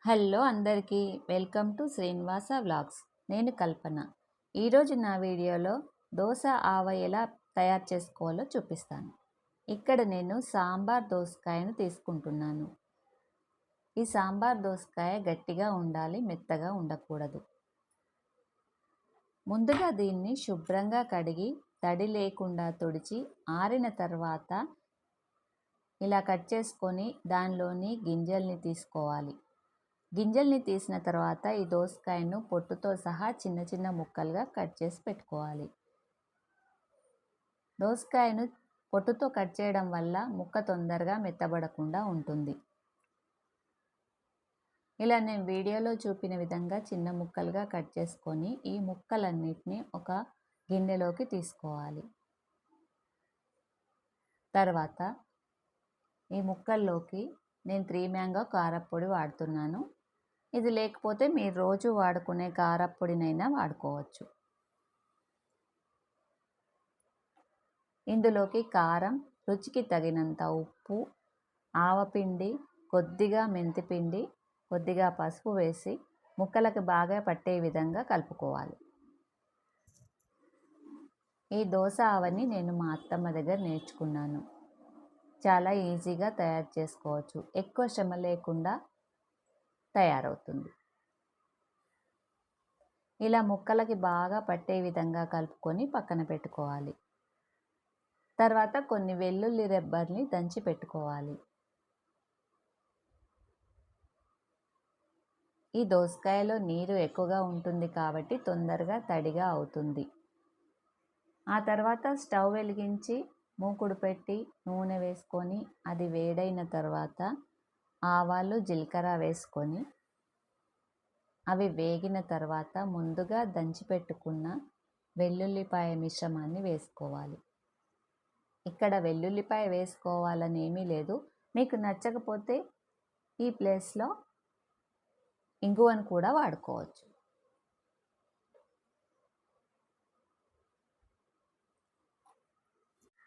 Hello అందరికీ welcome to Srinivasa vlogs. నేను కల్పన. ఈరోజు నా వీడియోలో దోస ఆవ ఎలా తయారు చేసుకోవాలో చూపిస్తాను. ఇక్కడ నేను సాంబార్ దోసకాయను తీసుకుంటున్నాను. ఈ సాంబార్ దోసకాయ గట్టిగా ఉండాలి, మెత్తగా ఉండకూడదు. ముందుగా దీన్ని శుభ్రంగా కడిగి తడి లేకుండా తుడిచి ఆరిన తర్వాత ఇలా కట్ చేసుకొని దానిలోని గింజల్ని తీసుకోవాలి. గింజల్ని తీసిన తర్వాత ఈ దోసకాయను పొట్టుతో సహా చిన్న చిన్న ముక్కలుగా కట్ చేసి పెట్టుకోవాలి. దోసకాయను పొట్టుతో కట్ చేయడం వల్ల ముక్క తొందరగా మెత్తబడకుండా ఉంటుంది. ఇలా నేను వీడియోలో చూపిన విధంగా చిన్న ముక్కలుగా కట్ చేసుకొని ఈ ముక్కలన్నిటినీ ఒక గిన్నెలోకి తీసుకోవాలి. తర్వాత ఈ ముక్కల్లోకి నేను 3 మ్యాంగో కారప్పొడి వాడుతున్నాను. ఇది లేకపోతే మీరు రోజు వాడుకునే కారప్పొడినైనా వాడుకోవచ్చు. ఇందులోకి కారం, రుచికి తగినంత ఉప్పు, ఆవపిండి, కొద్దిగా మెంతిపిండి, కొద్దిగా పసుపు వేసి ముక్కలకు బాగా పట్టే విధంగా కలుపుకోవాలి. ఈ దోస ఆవని నేను మా అత్తమ్మ దగ్గర నేర్చుకున్నాను. చాలా ఈజీగా తయారు చేసుకోవచ్చు. ఎక్కువ శ్రమ లేకుండా తయారవుతుంది. ఇలా ముక్కలకి బాగా పట్టే విధంగా కలుపుకొని పక్కన పెట్టుకోవాలి. తర్వాత కొన్ని వెల్లుల్లి రెబ్బల్ని దంచి పెట్టుకోవాలి. ఈ దోసకాయలో నీరు ఎక్కువగా ఉంటుంది కాబట్టి తొందరగా తడిగా అవుతుంది. ఆ తర్వాత స్టవ్ వెలిగించి మూకుడు పెట్టి నూనె వేసుకొని అది వేడైన తర్వాత ఆవాలు, జీలకర్ర వేసుకొని అవి వేగిన తర్వాత ముందుగా దంచి పెట్టుకున్న వెల్లుల్లిపాయ మిశ్రమాన్ని వేసుకోవాలి. ఇక్కడ వెల్లుల్లిపాయ వేసుకోవాలని ఏమీ లేదు. మీకు నచ్చకపోతే ఈ ప్లేస్లో ఇంగువను కూడా వాడుకోవచ్చు.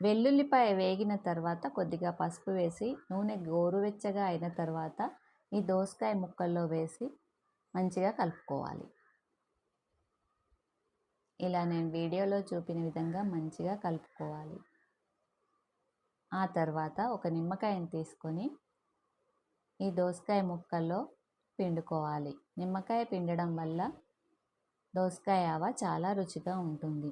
వెల్లుల్లిపాయ వేగిన తర్వాత కొద్దిగా పసుపు వేసి నూనె గోరువెచ్చగా అయిన తర్వాత ఈ దోసకాయ ముక్కల్లో వేసి మంచిగా కలుపుకోవాలి. ఇలా నేను వీడియోలో చూపిన విధంగా మంచిగా కలుపుకోవాలి. ఆ తర్వాత ఒక నిమ్మకాయను తీసుకొని ఈ దోసకాయ ముక్కల్లో పిండుకోవాలి. నిమ్మకాయ పిండడం వల్ల దోసకాయ ఆవ చాలా రుచిగా ఉంటుంది.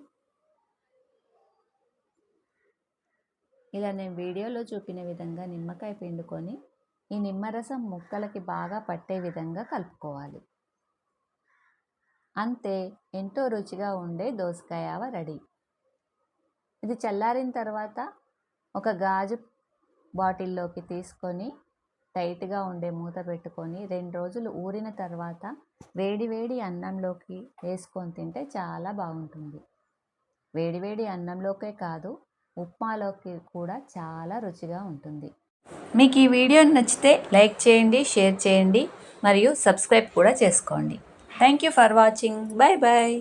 ఇలా నేను వీడియోలో చూపిన విధంగా నిమ్మకాయ పిండుకొని ఈ నిమ్మరసం ముక్కలకి బాగా పట్టే విధంగా కలుపుకోవాలి. అంతే, ఎంతో రుచిగా ఉండే దోసకాయ ఆవ రెడీ. ఇది చల్లారిన తర్వాత ఒక గాజు బాటిల్లోకి తీసుకొని టైట్గా ఉండే మూత పెట్టుకొని 2 రోజులు ఊరిన తర్వాత వేడి అన్నంలోకి వేసుకొని తింటే చాలా బాగుంటుంది. వేడి అన్నంలోకే కాదు, ఉప్మాలోకి కూడా చాలా రుచిగా ఉంటుంది. మీకు ఈ వీడియో నచ్చితే లైక్ చేయండి, షేర్ చేయండి మరియు సబ్స్క్రైబ్ కూడా చేసుకోండి. Thank you for watching. Bye.